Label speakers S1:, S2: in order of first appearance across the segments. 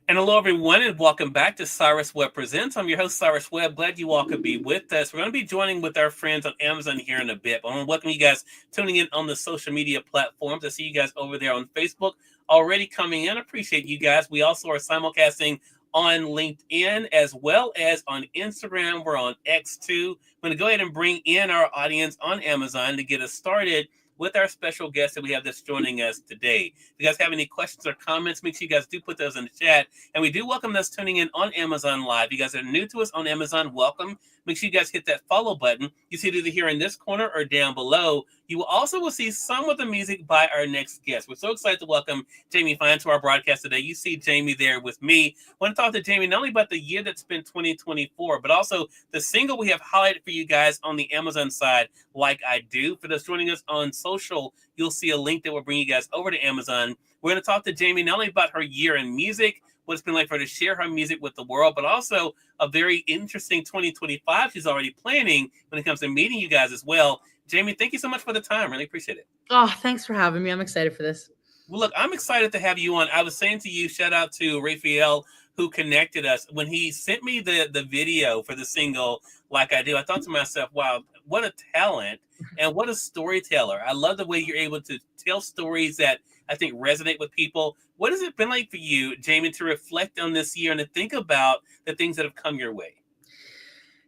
S1: And hello, everyone, and welcome back to Cyrus Webb Presents. I'm your host, Cyrus Webb. Glad you all could be with us. We're going to be joining with our friends on Amazon here in a bit. But I want to welcome you guys tuning in on the social media platforms. I see you guys over there on Facebook already coming in. I appreciate you guys. We also are simulcasting on LinkedIn as well as on Instagram. We're on X too. I'm going to go ahead and bring in our audience on Amazon to get us started with our special guest that we have that's joining us today. If you guys have any questions or comments, make sure you guys do put those in the chat. And we do welcome those tuning in on Amazon Live. You guys are new to us on Amazon, welcome. Make sure you guys hit that follow button. You see it either here in this corner or down below. You will also see some of the music by our next guest. We're so excited to welcome Jamie Fine to our broadcast today. You see Jamie there with me. I want to talk to Jamie not only about the year that's been 2024, but also the single we have highlighted for you guys on the Amazon side, Like I Do. For those joining us on social, you'll see a link that will bring you guys over to Amazon. We're going to talk to Jamie not only about her year in music, what it's been like for her to share her music with the world, but also a very interesting 2025 she's already planning when it comes to meeting you guys as well. Jamie, thank you so much for the time. Really appreciate it.
S2: Oh, thanks for having me. I'm excited for this.
S1: Well, look, I'm excited to have you on. I was saying to you, shout out to Raphael who connected us. When he sent me the video for the single Like I Do, I thought to myself, wow, what a talent and what a storyteller. I love the way you're able to tell stories that I think resonate with people. What has it been like for you, Jamie, to reflect on this year and to think about the things that have come your way?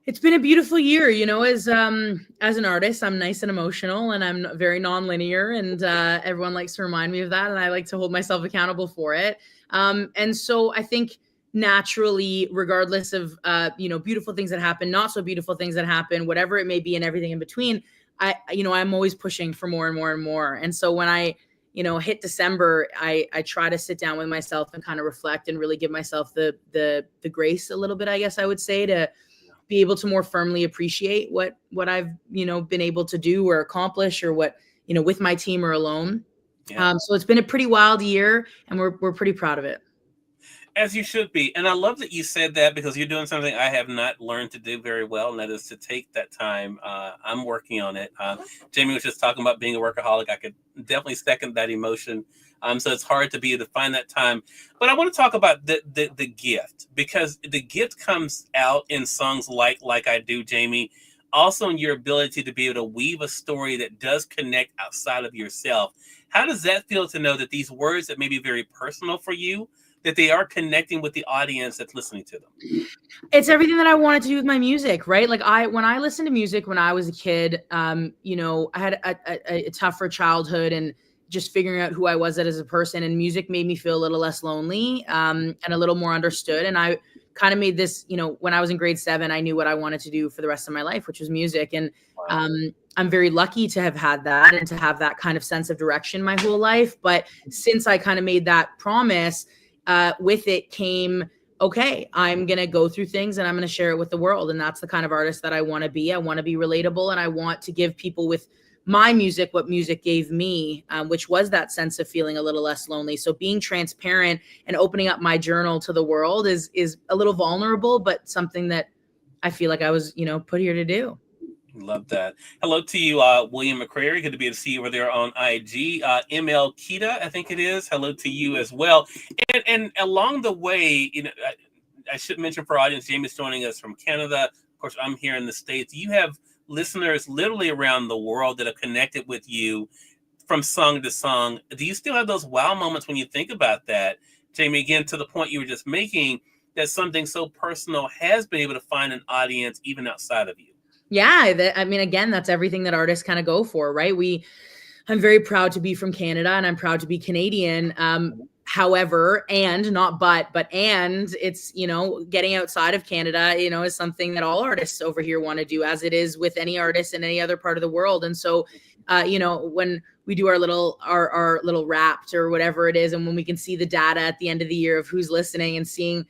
S2: It's been a beautiful year, as an artist, I'm nice and emotional and I'm very nonlinear, and everyone likes to remind me of that, and I like to hold myself accountable for it. And so I think naturally, regardless of beautiful things that happen, not so beautiful things that happen, whatever it may be, and everything in between, I'm always pushing for more and more and more. And so when I hit December, I try to sit down with myself and kind of reflect and really give myself the grace a little bit, I guess I would say, to be able to more firmly appreciate what I've, been able to do or accomplish, or what, with my team or alone. Yeah. So it's been a pretty wild year, and we're pretty proud of it.
S1: As you should be. And I love that you said that, because you're doing something I have not learned to do very well, and that is to take that time. I'm working on it. Jamie was just talking about being a workaholic. I could definitely second that emotion. So it's hard to be able to find that time. But I want to talk about the gift, because the gift comes out in songs like I Do, Jamie. Also in your ability to be able to weave a story that does connect outside of yourself. How does that feel to know that these words that may be very personal for you, that they are connecting with the audience that's listening to them?
S2: It's everything that I wanted to do with my music, right? Like when I listened to music when I was a kid, I had a tougher childhood, and just figuring out who I was as a person, and music made me feel a little less lonely, and a little more understood. And I kind of made this, when I was in grade 7, I knew what I wanted to do for the rest of my life, which was music. And I'm very lucky to have had that and to have that kind of sense of direction my whole life. But since I kind of made that promise, with it came, okay, I'm going to go through things and I'm going to share it with the world. And that's the kind of artist that I want to be. I want to be relatable, and I want to give people with my music what music gave me, which was that sense of feeling a little less lonely. So being transparent and opening up my journal to the world is a little vulnerable, but something that I feel like I was, put here to do.
S1: Love that. Hello to you, William McCrary. Good to be able to see you over there on IG. ML Kita, I think it is. Hello to you as well. And along the way, I should mention for our audience, Jamie's joining us from Canada. Of course, I'm here in the States. You have listeners literally around the world that have connected with you from song to song. Do you still have those wow moments when you think about that, Jamie? Again, to the point you were just making, that something so personal has been able to find an audience even outside of you.
S2: Yeah, again, that's everything that artists kind of go for, right? I'm very proud to be from Canada, and I'm proud to be Canadian. However, and not but it's, getting outside of Canada, is something that all artists over here want to do, as it is with any artist in any other part of the world. And so, when we do our little Wrapped or whatever it is, and when we can see the data at the end of the year of who's listening, and seeing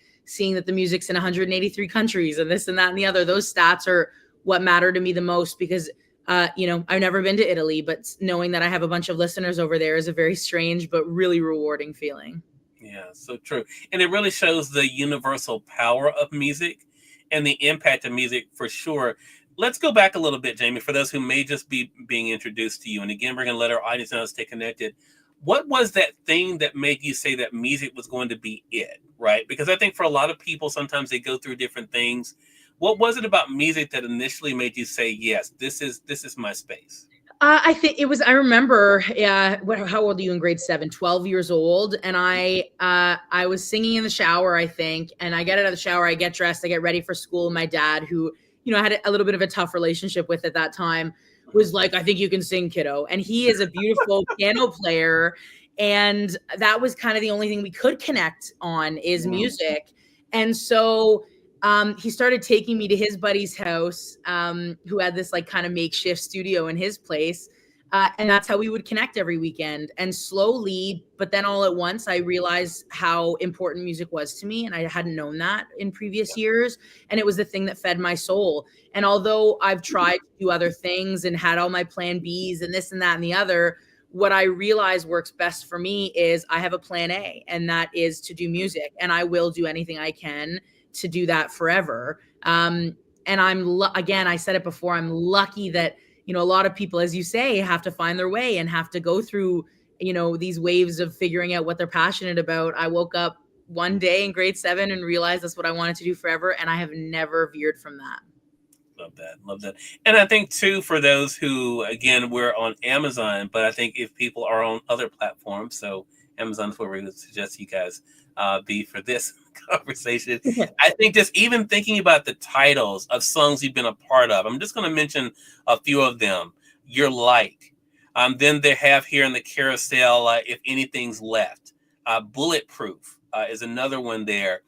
S2: that the music's in 183 countries and this and that and the other, those stats are what matter to me the most, because I've never been to Italy, but knowing that I have a bunch of listeners over there is a very strange but really rewarding feeling.
S1: Yeah, so true. And it really shows the universal power of music and the impact of music, for sure. Let's go back a little bit, Jamie, for those who may just be being introduced to you. And again, we're going to let our audience know to stay connected. What was that thing that made you say that music was going to be it? right? Because I think for a lot of people, sometimes they go through different things. What was it about music that initially made you say, yes, this is my space?
S2: I think it was, I remember, how old are you in grade 7? 12 years old. And I was singing in the shower, I think. And I get out of the shower, I get dressed, I get ready for school. My dad, who, I had a little bit of a tough relationship with at that time, was like, I think you can sing, kiddo. And he is a beautiful piano player. And that was kind of the only thing we could connect on is music. And so he started taking me to his buddy's house, who had this like kind of makeshift studio in his place. And that's how we would connect every weekend. And slowly, but then all at once, I realized how important music was to me. And I hadn't known that in previous years. And it was the thing that fed my soul. And although I've tried to do other things and had all my plan Bs and this and that and the other, what I realize works best for me is I have a plan A, and that is to do music. And I will do anything I can to do that forever. And again, I said it before, I'm lucky that, a lot of people, as you say, have to find their way and have to go through, these waves of figuring out what they're passionate about. I woke up one day in grade 7 and realized that's what I wanted to do forever. And I have never veered from that.
S1: Love that. Love that. And I think too, for those who, again, we're on Amazon, but I think if people are on other platforms, so Amazon's where we would suggest you guys be for this conversation. I think just even thinking about the titles of songs you've been a part of, I'm just going to mention a few of them. You're Like. Then they have here in the carousel, If Anything's Left. Bulletproof is another one there.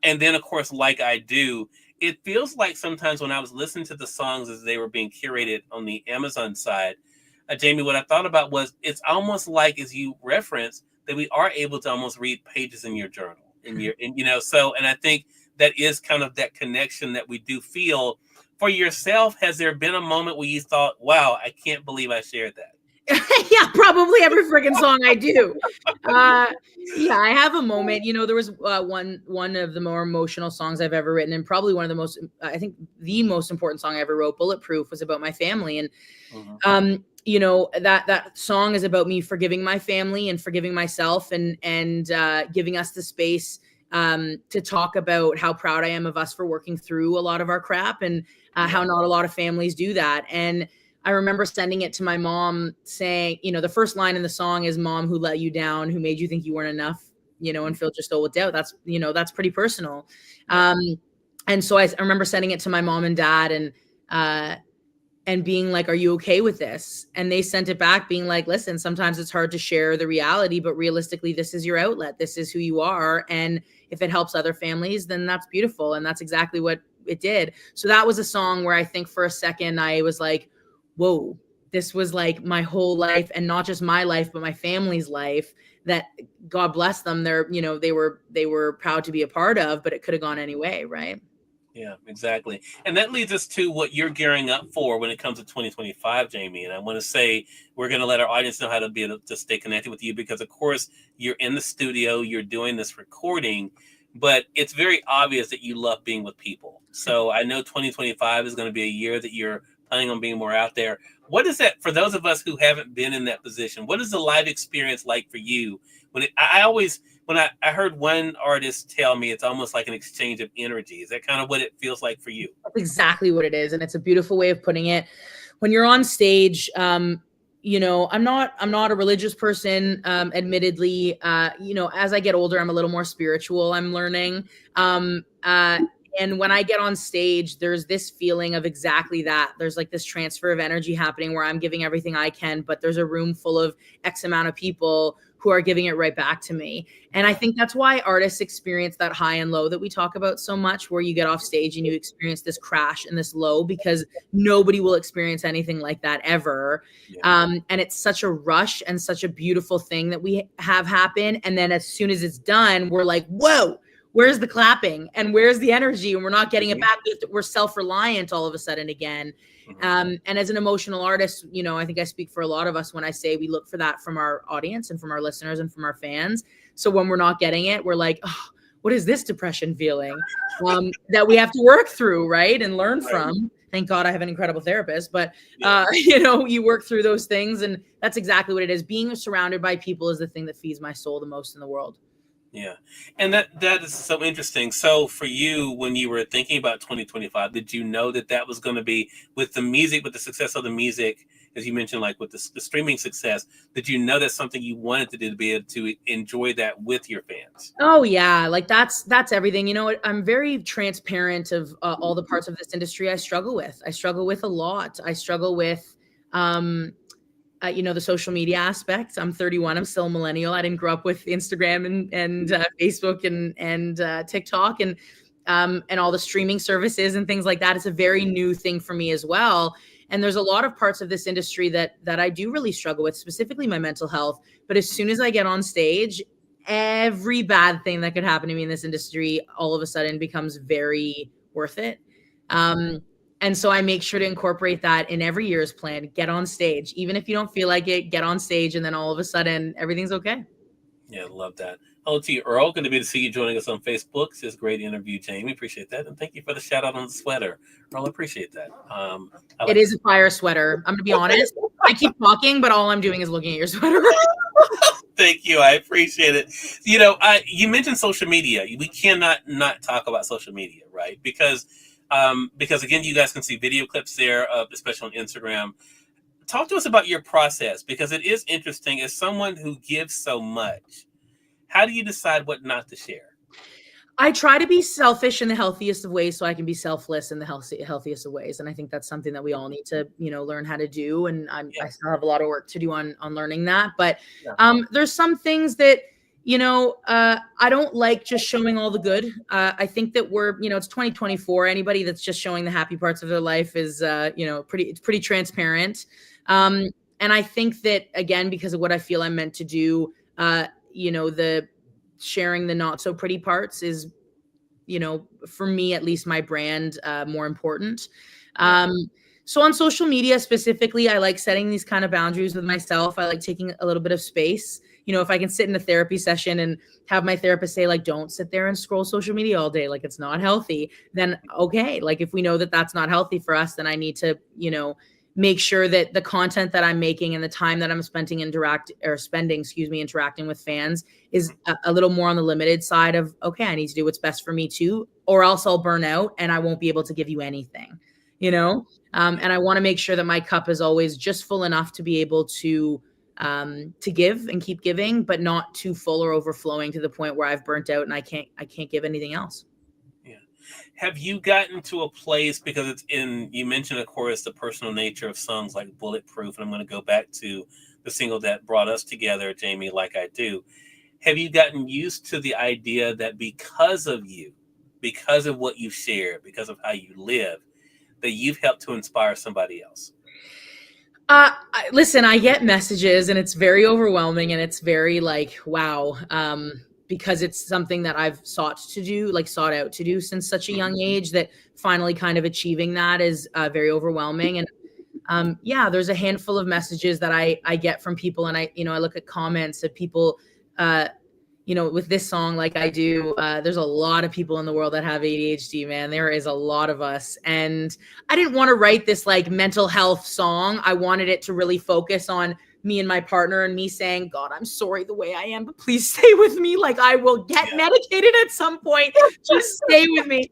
S1: And then, of course, Like I Do. It feels like sometimes when I was listening to the songs as they were being curated on the Amazon side, Jamie, what I thought about was it's almost like, as you referenced, that we are able to almost read pages in your journal, and I think that is kind of that connection that we do feel. For yourself, has there been a moment where you thought, wow, I can't believe I shared that?
S2: Yeah, probably every freaking song I do. Yeah, I have a moment. There was one of the more emotional songs I've ever written, and probably one of the most, I think, the most important song I ever wrote. Bulletproof was about my family, and that song is about me forgiving my family and forgiving myself, and giving us the space to talk about how proud I am of us for working through a lot of our crap, and how not a lot of families do that. And I remember sending it to my mom saying, the first line in the song is, "Mom, who let you down, who made you think you weren't enough, and filled your soul with doubt." That's, that's pretty personal. And so I remember sending it to my mom and dad, and being like, "Are you okay with this?" And they sent it back being like, "Listen, sometimes it's hard to share the reality, but realistically, this is your outlet. This is who you are. And if it helps other families, then that's beautiful." And that's exactly what it did. So that was a song where I think for a second I was like, whoa, this was like my whole life, and not just my life, but my family's life, that God bless them. They were proud to be a part of, but it could have gone any way. Right.
S1: Yeah, exactly. And that leads us to what you're gearing up for when it comes to 2025, Jamie. And I want to say, we're going to let our audience know how to be able to stay connected with you, because of course you're in the studio, you're doing this recording, but it's very obvious that you love being with people. So I know 2025 is going to be a year that you're planning on being more out there. What is that for those of us who haven't been in that position? What is the live experience like for you? When I heard one artist tell me it's almost like an exchange of energy. Is that kind of what it feels like for you?
S2: That's exactly what it is. And it's a beautiful way of putting it. When you're on stage, I'm not a religious person, admittedly. As I get older, I'm a little more spiritual, I'm learning. And when I get on stage, there's this feeling of exactly that. There's like this transfer of energy happening where I'm giving everything I can, but there's a room full of X amount of people who are giving it right back to me. And I think that's why artists experience that high and low that we talk about so much, where you get off stage and you experience this crash and this low, because nobody will experience anything like that ever. Yeah. And it's such a rush and such a beautiful thing that we have happen. And then as soon as it's done, we're like, whoa, where's the clapping and where's the energy? And we're not getting it back. We're self-reliant all of a sudden again. And as an emotional artist, I think I speak for a lot of us when I say we look for that from our audience and from our listeners and from our fans. So when we're not getting it, we're like, oh, what is this depression feeling that we have to work through, right? And learn from. Thank God I have an incredible therapist, but you work through those things, and that's exactly what it is. Being surrounded by people is the thing that feeds my soul the most in the world.
S1: Yeah. And that is so interesting. So for you, when you were thinking about 2025, did you know that that was going to be with the music, with the success of the music, as you mentioned, like with the streaming success, did you know that's something you wanted to do to be able to enjoy that with your fans?
S2: Oh yeah, like that's everything. You know what? I'm very transparent of all the parts of this industry I struggle with. I struggle with a lot. I struggle with um you know, the social media aspect. I'm 31. I'm still a millennial. I didn't grow up with Instagram and Facebook and TikTok and all the streaming services and things like that. It's a very new thing for me as well. And there's a lot of parts of this industry that I do really struggle with, specifically my mental health. But as soon as I get on stage, every bad thing that could happen to me in this industry all of a sudden becomes very worth it. Um, and so I make sure to incorporate that in every year's plan. Get on stage. Even if you don't feel like it, get on stage, and then all of a sudden everything's okay.
S1: Yeah, love that. Hello to you, Earl. Good to be to see you joining us on Facebook. It's just a great interview, Jamie. Appreciate that. And thank you for the shout out on the sweater. Earl, appreciate that. I
S2: It
S1: like
S2: is a fire sweater. I'm gonna be honest. I keep talking, but all I'm doing is looking at your sweater.
S1: Thank you. I appreciate it. You know, you mentioned social media. We cannot not talk about social media, right? Because again, you guys can see video clips there, especially on Instagram. Talk to us about your process because it is interesting. As someone who gives so much, how do you decide what not to share?
S2: I try to be selfish in the healthiest of ways so I can be selfless in the healthiest of ways. And I think that's something that we all need to, you know, learn how to do. And I still have a lot of work to do on learning that. But there's some things that, you know, I don't like just showing all the good. I think that we're, you know, it's 2024. Anybody that's just showing the happy parts of their life is, you know, it's pretty transparent. And I think that, again, because of what I feel I'm meant to do, you know, the sharing the not so pretty parts is, you know, for me at least, my brand more important. So on social media specifically, I like setting these kind of boundaries with myself. I like taking a little bit of space. You know, if I can sit in a therapy session and have my therapist say, like, don't sit there and scroll social media all day, like it's not healthy, then okay. Like if we know that that's not healthy for us, then I need to, you know, make sure that the content that I'm making and the time that I'm spending interacting with fans is a little more on the limited side of, okay, I need to do what's best for me too, or else I'll burn out and I won't be able to give you anything, you know? And I want to make sure that my cup is always just full enough to be able to give and keep giving, but not too full or overflowing to the point where I've burnt out and I can't give anything else.
S1: Yeah. Have you gotten to a place because you mentioned, of course, the personal nature of songs like Bulletproof, and I'm going to go back to the single that brought us together, Jamie, Like I Do. Have you gotten used to the idea that because of you, because of what you share, because of how you live, that you've helped to inspire somebody else?
S2: Listen, I get messages and it's very overwhelming and it's very like, wow. Because it's something that I've sought out to do since such a young age, that finally kind of achieving that is very overwhelming. And yeah, there's a handful of messages that I get from people, and I look at comments of people, you know, with this song, Like I Do, there's a lot of people in the world that have ADHD, man. There is a lot of us. And I didn't want to write this like mental health song. I wanted it to really focus on me and my partner and me saying, God, I'm sorry the way I am, but please stay with me. Like I will get medicated at some point. Just stay with me.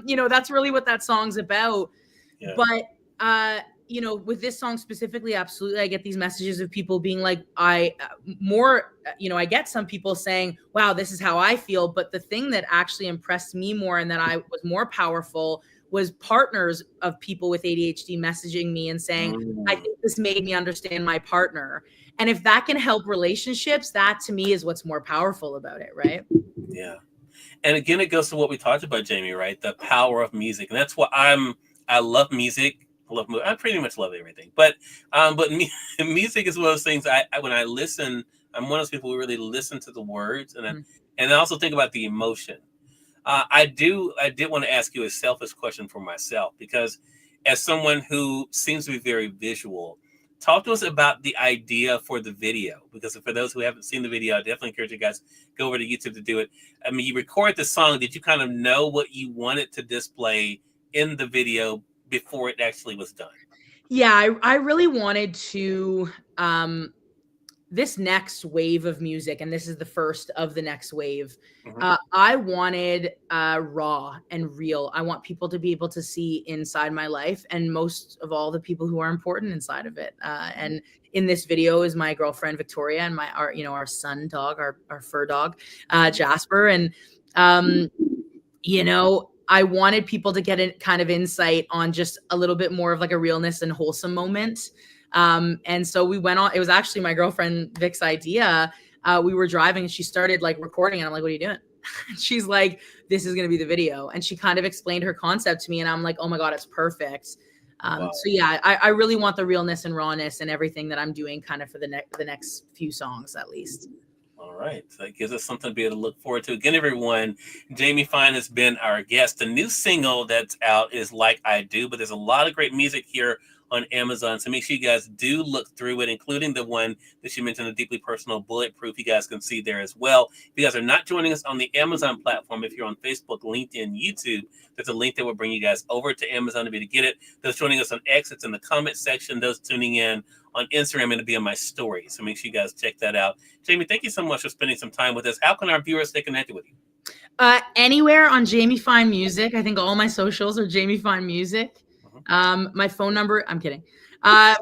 S2: You know, that's really what that song's about. Yeah. But, you know, with this song specifically, absolutely, I get these messages of people being like, I get some people saying, wow, this is how I feel. But the thing that actually impressed me more and that I was more powerful was partners of people with ADHD messaging me and saying, I think this made me understand my partner. And if that can help relationships, that to me is what's more powerful about it, right?
S1: Yeah. And again, it goes to what we talked about, Jamie, right? The power of music. And that's what I love music. I pretty much love everything. But music is one of those things when I listen, I'm one of those people who really listen to the words. And I also think about the emotion. I did want to ask you a selfish question for myself, because as someone who seems to be very visual, talk to us about the idea for the video. Because for those who haven't seen the video, I definitely encourage you guys go over to YouTube to do it. I mean, you record the song. Did you kind of know what you wanted to display in the video before it actually was done?
S2: Yeah, I really wanted to this next wave of music, and this is the first of the next wave,
S1: Mm-hmm.
S2: I wanted raw and real. I want people to be able to see inside my life, and most of all, the people who are important inside of it. And in this video is my girlfriend Victoria and our son dog, our fur dog, Jasper. And I wanted people to get a kind of insight on just a little bit more of like a realness and wholesome moment. And so we went on. It was actually my girlfriend Vic's idea. We were driving and she started like recording, and I'm like, "What are you doing?" She's like, "This is going to be the video." And she kind of explained her concept to me, and I'm like, "Oh my God, it's perfect."
S1: Wow.
S2: So yeah, I really want the realness and rawness and everything that I'm doing kind of for the next few songs at least.
S1: All right. So that gives us something to be able to look forward to. Again, everyone, Jamie Fine has been our guest. The new single that's out is Like I Do, but there's a lot of great music here on Amazon. So make sure you guys do look through it, including the one that she mentioned, the Deeply Personal Bulletproof. You guys can see there as well. If you guys are not joining us on the Amazon platform, if you're on Facebook, LinkedIn, YouTube, there's a link that will bring you guys over to Amazon to be able to get it. Those joining us on X, it's in the comment section. Those tuning in on Instagram, it'll be on my story. So make sure you guys check that out. Jamie, thank you so much for spending some time with us. How can our viewers stay connected with you?
S2: Anywhere on Jamie Fine Music. I think all my socials are Jamie Fine Music. My phone number, I'm kidding. I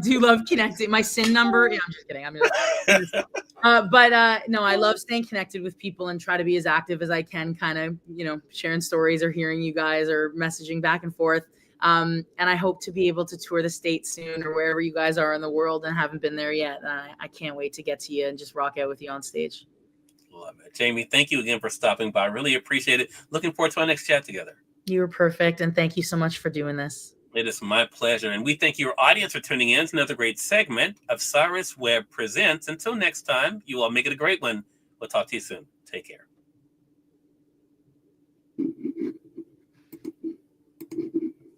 S2: do love connecting. My SIN number, yeah, I'm just kidding. No, I love staying connected with people and try to be as active as I can, kind of, sharing stories or hearing you guys or messaging back and forth. And I hope to be able to tour the States soon or wherever you guys are in the world and haven't been there yet. I can't wait to get to you and just rock out with you on stage.
S1: Love it. Jamie, thank you again for stopping by. Really appreciate it. Looking forward to our next chat together.
S2: You were perfect. And thank you so much for doing this.
S1: It is my pleasure. And we thank your audience for tuning in to another great segment of Cyrus Webb Presents. Until next time, you all make it a great one. We'll talk to you soon. Take care.